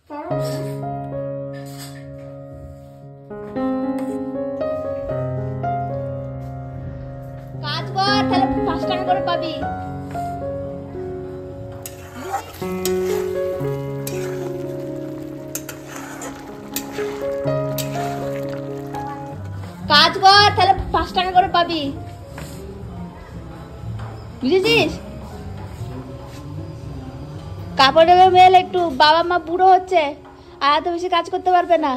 কাজ কর, তাহলে 5 টাকা করে পাবি। কাজ কর, তাহলে 5 টাকা করে পাবি, বুঝেছিস? কাপড়ের মেল একটু, বাবা মা বুড়ো হচ্ছে, আর এত বেশি কাজ করতে পারবে না।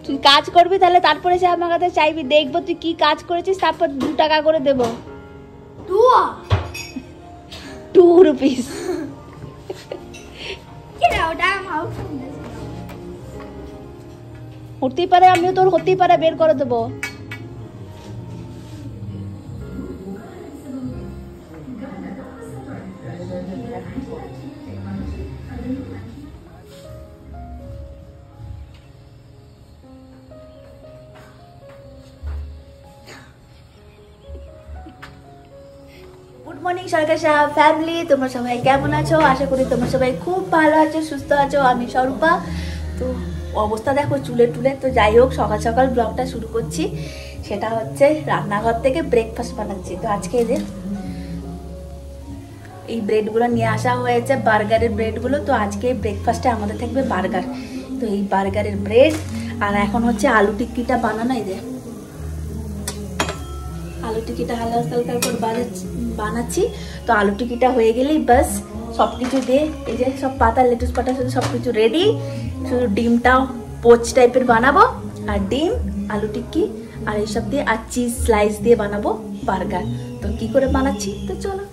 তুই কাজ করবি, তাহলে তারপরে সে আমার কাছে চাইবি, দেখবো তুই কি কাজ করেছিস, তারপর 2 টাকা করে দেবো। 2 রুপিস। হতেই পারে, আমিও তোর হতেই পারে বের করে দেবো। গুড মর্নিং সরকার সাহেব ফ্যামিলি, তোমরা সবাই কেমন আছো? আশা করি তোমরা সবাই খুব ভালো আছো, সুস্থ আছো। আমি স্বরূপা। তো অবস্থা দেখো চুলের টুলের। তো যাই হোক, সকাল সকাল ব্লগটা শুরু করছি। সেটা হচ্ছে রান্নাঘর থেকে ব্রেকফাস্ট বানাচ্ছি। তো আজকে এই ব্রেডগুলো নিয়ে আসা হয়েছে, বার্গারের ব্রেডগুলো। তো আজকে ব্রেকফাস্টে আমাদের থাকবে বার্গার। তো এই বার্গারের ব্রেড, আর এখন হচ্ছে আলু টিক্কিটা বানানো। এই যে আলু টিকিটা হালকা হালকা করে বানাচ্ছি। তো আলু টিকিটা হয়ে গেলেই বাস সব কিছু দিয়ে, এই যে সব পাতা, লেটুস পাতা সাথে সব কিছু রেডি। শুধু ডিমটাও পোচ টাইপের বানাবো, আর ডিম, আলু টিক্কি আর এইসব দিয়ে, আর চিজ স্লাইস দিয়ে বানাবো বার্গার। তো কি করে বানাচ্ছি, তো চলো।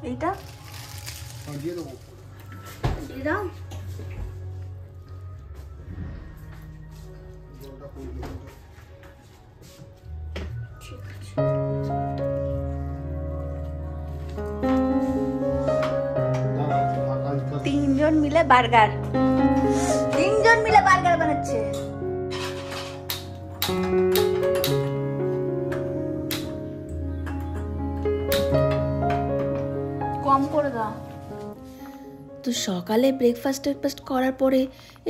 এইটা দিয়ে দাও। 3 জন মিলে বার্গার, 3 জন মিলে বার্গার বানাচ্ছে। কম করে দাও। তো সকালে ব্রেকফাস্ট করার পরে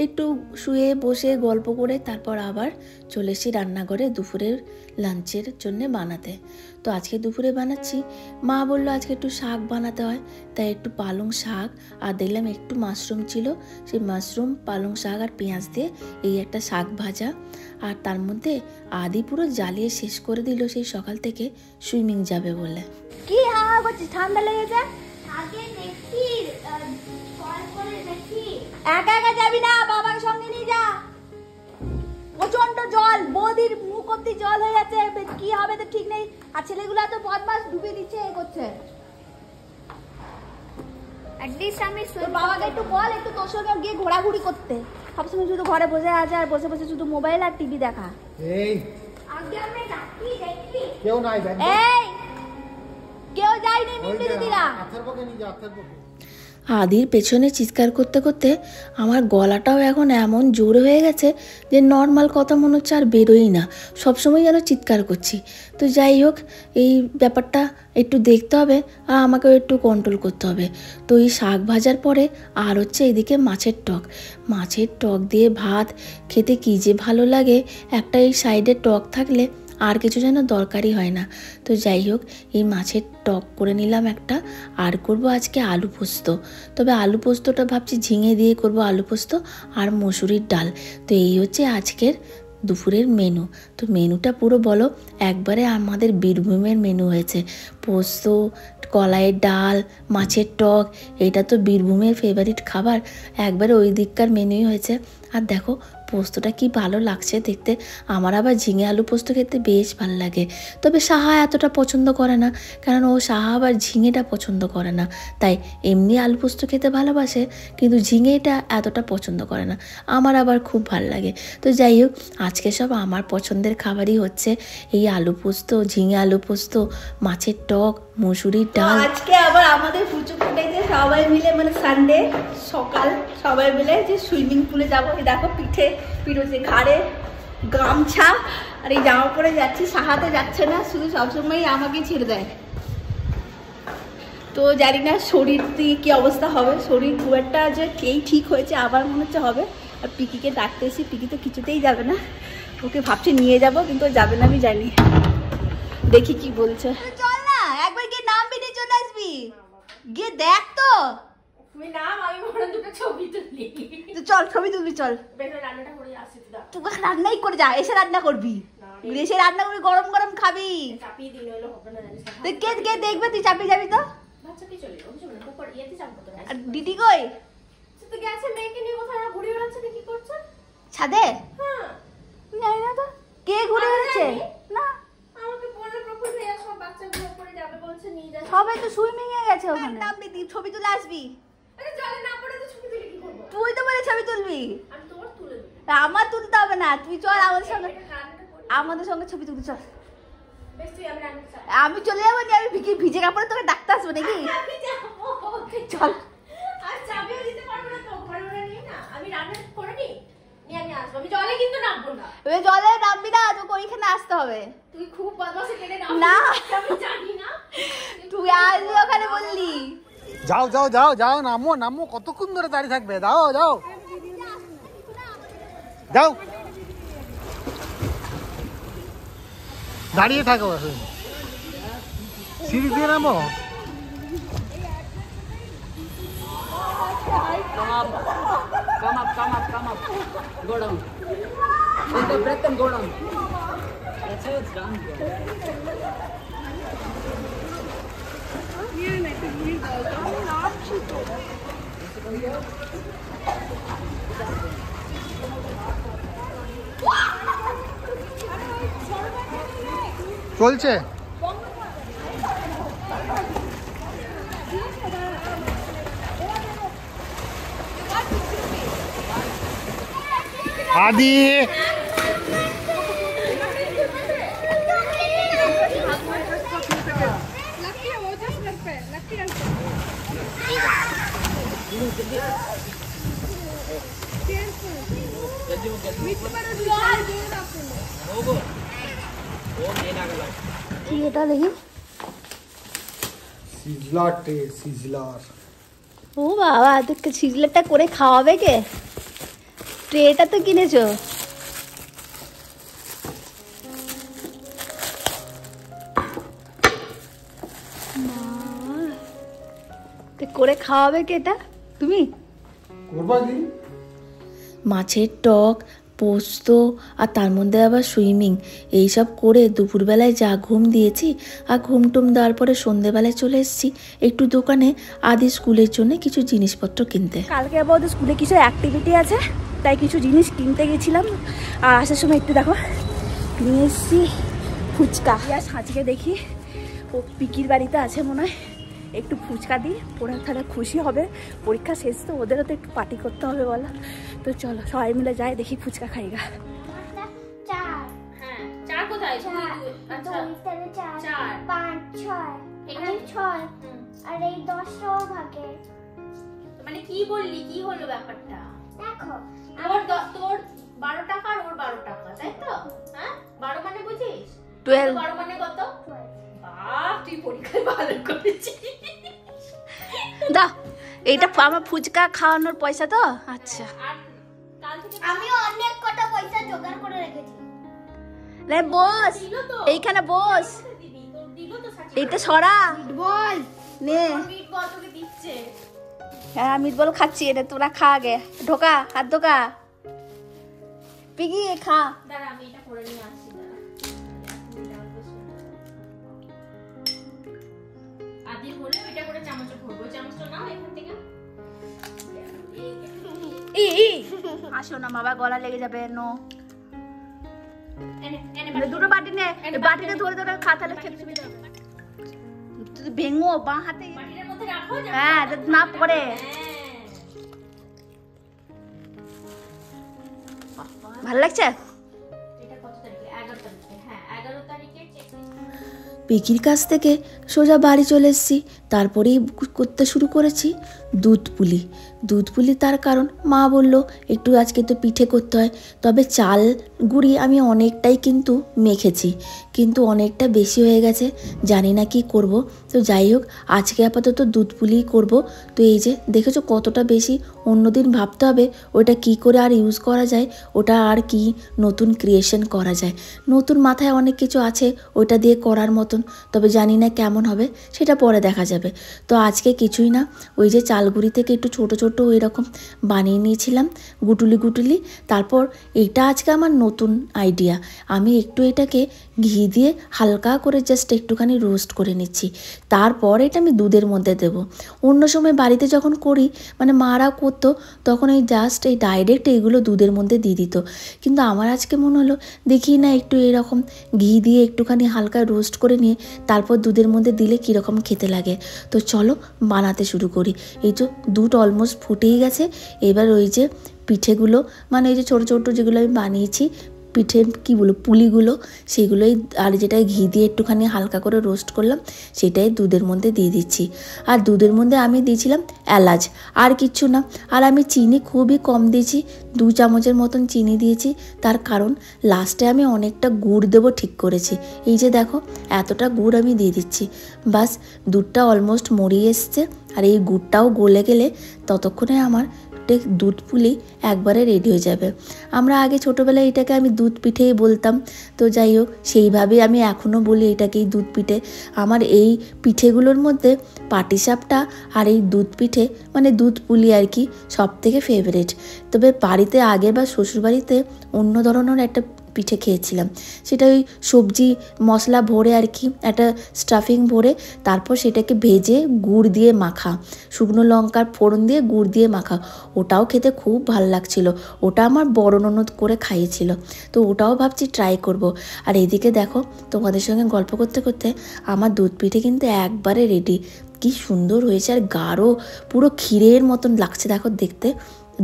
একটু শুয়ে বসে গল্প করে তারপর আবার চলে এসেছি রান্নাঘরে দুপুরের লাঞ্চের জন্য বানাতে। তো আজকে দুপুরে বানাচ্ছি, মা বললো আজকে একটু শাক বানাতে হয়, তাই একটু পালং শাক আর দেখলাম একটু মাশরুম ছিল, সেই মাশরুম পালং শাক আর পেঁয়াজ দিয়ে এই একটা শাক ভাজা। আর তার মধ্যে আদি পুরো জ্বালিয়ে শেষ করে দিল, সেই সকাল থেকে সুইমিং যাবে বলে। কি হা করছিস, ঠান্ডা লেগেছে? একা একা যাবি না, বাবার সঙ্গে নিয়ে যা। প্রচন্ড জল, বৌদির মুখ অব্দি জল হয়ে যাচ্ছে, কি হবে তো ঠিক নেই। আর ছেলেগুলো তো বদমাস, ডুবে দিচ্ছে, এ করছে। বাবাকে একটু বল, একটু তোর সঙ্গে গিয়ে ঘোরাঘুরি করতে। সবসময় শুধু ঘরে বসে আছে, আর বসে বসে শুধু মোবাইল আর টিভি দেখা। এই কেউ নাই, এই কেউ যায়নি, মিমি দিদিরা। আদির পেছনে চিৎকার করতে করতে আমার গলাটাও এখন এমন জোর হয়ে গেছে যে নর্মাল কথা মনে হচ্ছে আর বেরোই না, সবসময় যেন চিৎকার করছি। তো যাই হোক, এই ব্যাপারটা একটু দেখতে হবে আর আমাকেও একটু কন্ট্রোল করতে হবে। তো এই শাক ভাজার পরে আর হচ্ছে এদিকে মাছের টক দিয়ে ভাত খেতে কী যে ভালো লাগে। একটা এই সাইডে টক থাকলে আর কিছু যেন দরকারই হয় না। তো যাই হোক, এই মাছের টক করে নিলাম একটা, আর করব আজকে আলু পোস্ত। তবে আলু পোস্তটা ভাবছি ঝিঙে দিয়ে করব আলু পোস্ত, আর মসুরির ডাল। তো এই হচ্ছে আজকের দুপুরের মেনু। তো মেনুটা পুরো বলো, একবারে আমাদের বীরভূমের মেনু হয়েছে। পোস্ত, কলাইয়ের ডাল, মাছের টক, এটা তো বীরভূমের ফেভারিট খাবার, একবারে ওই দিককার মেনুই হয়েছে। আর দেখো পোস্তটা কি ভালো লাগছে দেখতে। আমার আবার ঝিঙে আলু পোস্ত খেতে বেশ ভালো লাগে, তবে সাহা এতটা পছন্দ করে না, কারণ ও সাহা আবার ঝিঙেটা পছন্দ করে না। তাই এমনি আলু পোস্ত খেতে ভালোবাসে, কিন্তু ঝিঙেটা এতটা পছন্দ করে না। আমার আবার খুব ভালো লাগে। তো যাই হোক, আজকে সব আমার পছন্দের খাবারই হচ্ছে, এই আলু পোস্ত, ঝিঙে আলু পোস্ত, মাছের টক, মুসুরির ডাল। আজকে আবার আমাদের পুজো ফুটাইতে সবাই মিলে, মানে সানডে সকাল সবাই মিলে যে সুইমিং পুলে যাবো। দেখো পিঠে পিঠে ঘাড়ে গামছা আর এই জামা পরে যাচ্ছি। সাহাতে যাচ্ছে না, শুধু সবসময় আমাকে ছেড়ে দেয়। তো জানি না শরীর দিয়ে কী অবস্থা হবে, শরীর খুব একটা যে কেই ঠিক হয়েছে আবার মনে হচ্ছে হবে। আর পিকিকে ডাকতে এসেছি, পিকি তো কিছুতেই যাবে না, ওকে ভাবছি নিয়ে যাব, কিন্তু যাবে না আমি জানি, দেখি কি বলছে। চল না একবার গিয়ে নাম বেরিয়ে চলে আসবি, গিয়ে দেখ তো তুমি নাম, আমি মনে দুটো ছবি তুলি। তো চল ছবি তুলবি, চল রান্নাটা করে আসি। তুই রান্নাই করে যা, এসে রান্না করবি, এসে রান্না করবি, গরম গরম খাবি। চাপিয়ে দিলে হলো হবে না জানিস। তুই কে দেখবে, তুই চাপিয়ে যাবি তো। বাচ্চাকে চলে যাবো, বুঝছো না, উপর ইয়েতে চাপবো তো। আর দিদি কই? তো গেছে মেয়েকে নিয়ে, কোথায় ঘুরে বেড়াচ্ছে না, কি করছে ছাদে? হ্যাঁ জানি না তো কে ঘুরে বেড়াচ্ছে। না আমাকে বললো প্রপোজ হয়ে সব বাচ্চাগুলো উপরে যাবে বলছে, নিয়ে যাচ্ছে। সবাই তো সুইমিং এ গেছে ওখানে। নাম দিদি, ছবি তুলে আসবি। আরে জলে না পড়ে তো ছবি তুলে কি করব? তুই তো বলে ছবি তুলবি। আমি তোমার তুলে দেব। আমার তুলতে হবে না, তুই চল আমাদের সঙ্গে ছবি তুলতে চল। বেশ তুই আমি রান্না চাই। আমি চলে যাবো নি, আমি ভিজে কাপড়ে তোকে ডাকতে আসবো নাকি? আমি যাবো, চল। আর চাবিও দিতে পারবো না তো, ঘরে নিয়ে না, আমি রান্না করে নি, নিয়ে আমি আসবো। আমি জলে কিন্তু নামবো না। ওই জলে নামবি না, তোকে ওইখানে আসতে হবে। তুই খুব বদমাশি কেটে নাম না আমি জানি না, তুই আসবি ওখানে বললি। যাও যাও যাও যাও, নামো নামো, কতক্ষণ ধরে দাঁড়িয়ে থাকবে? যাও যাও যাও, দাঁড়িয়ে থাকো, সিঁড়ি দিয়ে নামো। Come up. Go down. Take a breath and go down. That's how it's done. চলছে। আদি এটা দেখি, সিজলার টে, সিজলার। ও বাবা, তোকে সিজলারটা করে খাওয়াবে কে? ট্রেটা তো কিনেছো। করে খাওয়াবে কে এটা? তুমি করবা কি? মাছের টক, পোস্ত, আর তার মধ্যে আবার সুইমিং, এইসব করে দুপুরবেলায় যা ঘুম দিয়েছি। আর ঘুম টুম দেওয়ার পরে সন্ধেবেলায় চলে এসেছি একটু দোকানে আদি স্কুলের জন্য কিছু জিনিসপত্র কিনতে। কালকে আবার ওদের স্কুলে কিছু অ্যাক্টিভিটি আছে, তাই কিছু জিনিস কিনতে গেছিলাম। আর আসার সময় একটু দেখো নিয়ে এসেছি ফুচকা। আর সাঁচিকে দেখি ও পিকির বাড়িতে আছে মনে হয়, একটু ফুচকা দিই, ওরা তাহলে খুশি হবে। পরীক্ষা শেষ তো, ওদেরও তো একটু পার্টি করতে হবে বলো। তো চলো সবাই মিলে যাই, দেখি ফুচকা খাইগা। হ্যাঁ চার কোথায়? আচ্ছা 4 5 6 এখানে 6 আর এই 10টাও ভাগে। মানে কি বললি, কি হলো ব্যাপারটা? দেখো তোর 12 টাকা আর ওর 12 টাকা, তাই তো? হ্যাঁ 12 মানে বুঝিস? 12 12 মানে কত? বাহ, তুই পরীক্ষায় ভালো করেছিস। দাও, এইটা আমার ফুচকা খাওয়ানোর পয়সা তো। আচ্ছা আর কাল থেকে আমি অনেক কটা পয়সা জোগাড় করে রেখেছি। রে বস, দিল তো, এইখানে বস, দিবি তোর দিল তো সাথে। এইটা সরা বল নে। মিট বল তোকে দিচ্ছে। হ্যাঁ মিট বল খাচ্ছি, এটা তোরা খা আগে। ঢোকা, হাত ঢোকা। পিকি খা। দাঁড়া আমি এটা করে নিয়ে আসছি, দাঁড়া। আদি হলে ওইটা করে চামচে ভরবো, চামচটা নাও এখান থেকে। আসো না বাবা, গলা লেগে যাবে। নো, এনে এনে দুটো বাটি নে, বাটিতে ধরে ধরে খা, তাহলে খেতে সুবিধা হবে। তুই ভেঙো বাঁ হাতে। বাটির মধ্যে রাখো। হ্যাঁ, না পড়ে। ভালো লাগছে? এটা কত তারিখে? 11 তারিখে। হ্যাঁ 11 তারিখে চেক। পিকির কাছ থেকে সোজা বাড়ি চলে এসেছি। তারপরেই করতে শুরু করেছি দুধ পুলি। দুধ পুলি তার কারণ মা বলল একটু আজকে তো পিঠে করতে হয়। তবে চাল গুঁড়ি আমি অনেকটাই কিন্তু মেখেছি, কিন্তু অনেকটা বেশি হয়ে গেছে, জানি না কি করব। তো যাই হোক, আজকে আপাতত দুধ পুলিই করব। তো এই যে দেখেছো কতটা বেশি, অন্যদিন ভাবতে হবে ওটা কি করে আর ইউজ করা যায়, ওটা আর কি নতুন ক্রিয়েশন করা যায়। নতুন মাথায় অনেক কিছু আছে ওইটা দিয়ে করার মতন, তবে জানি না কেমন হবে, সেটা পরে দেখা যাবে। তো আজকে কিছুই না, ওই যে চালগুড়ি থেকে একটু ছোট ছোট ওই রকম বানিয়ে নিয়েছিলাম গুটুলি গুটুলি। তারপর এইটা আজকে আমার নতুন আইডিয়া, আমি একটু এটাকে ঘি দিয়ে হালকা করে জাস্ট একটুখানি রোস্ট করে নিচ্ছি। তারপর এটা আমি দুধের মধ্যে দেব। অন্য সময় বাড়িতে যখন করি, মানে মারা করতো, তখন এই জাস্ট এই ডাইরেক্ট এইগুলো দুধের মধ্যে দিয়ে দিত। কিন্তু আমার আজকে মনে হলো দেখি না একটু এরকম ঘি দিয়ে একটুখানি হালকা রোস্ট করে নিয়ে তারপর দুধের মধ্যে দিলে কীরকম খেতে লাগে। তো চলো বানাতে শুরু করি। এই তো দুধ অলমোস্ট ফুটেই গেছে। এবার ওই যে পিঠেগুলো, মানে ওই যে ছোটো ছোটো যেগুলো আমি বানিয়েছি পিঠে কী বলো পুলিগুলো, সেগুলোই আর যেটাই ঘি দিয়ে একটুখানি হালকা করে রোস্ট করলাম সেটাই দুধের মধ্যে দিয়ে দিচ্ছি। আর দুধের মধ্যে আমি দিয়েছিলাম এলাচ, আর কিচ্ছু না। আর আমি চিনি খুবই কম দিয়েছি, 2 চামচের মতন চিনি দিয়েছি। তার কারণ লাস্টে আমি অনেকটা গুড় দেবো ঠিক করেছি। এই যে দেখো এতটা গুড় আমি দিয়ে দিচ্ছি। বাস দুধটা অলমোস্ট মরিয়ে এসছে, আর এই গুড়টাও গলে গেলে ততক্ষণে আমার দুধ পুলি একবারে রেডি হয়ে যাবে। আমরা আগে ছোটোবেলায় এটাকে আমি দুধ পিঠেই বলতাম। তো যাই হোক, সেইভাবে আমি এখনও বলি এটাকেই দুধ পিঠে। আমার এই পিঠেগুলোর মধ্যে পাটিসাপটা আর এই দুধ পিঠে মানে দুধ পুলি আর কি সব থেকে ফেভারিট। তবে বাড়িতে আগে বা শ্বশুরবাড়িতে অন্য ধরনের একটা পিঠে খেয়েছিলাম, সেটা ওই সবজি মশলা ভরে আর কি একটা স্টাফিং ভরে, তারপর সেটাকে ভেজে গুড় দিয়ে মাখা, শুকনো লঙ্কার ফোড়ন দিয়ে গুড় দিয়ে মাখা। ওটাও খেতে খুব ভালো লাগছিল, ওটা আমার বড় ননদ করে খাইয়েছিল। তো ওটাও ভাবছি ট্রাই করব। আর এদিকে দেখো তোমাদের সঙ্গে গল্প করতে করতে আমার দুধ পিঠে কিন্তু একবারে রেডি। কি সুন্দর হয়েছে, আর গাঢ় পুরো ক্ষীরের মতন লাগছে দেখো দেখতে।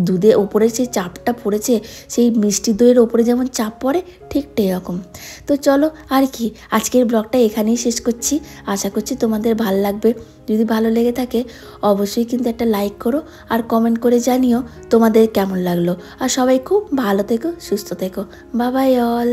দুধে ওপরে যে চাপটা পড়েছে, সেই মিষ্টি দইয়ের ওপরে যেমন চাপ পড়ে ঠিক এরকম। তো চলো আর কি, আজকের ব্লগটা এখানেই শেষ করছি। আশা করছি তোমাদের ভালো লাগবে। যদি ভালো লেগে থাকে অবশ্যই কিন্তু একটা লাইক করো, আর কমেন্ট করে জানিও তোমাদের কেমন লাগলো। আর সবাই খুব ভালো থেকো, সুস্থ থেকো। Bye bye all.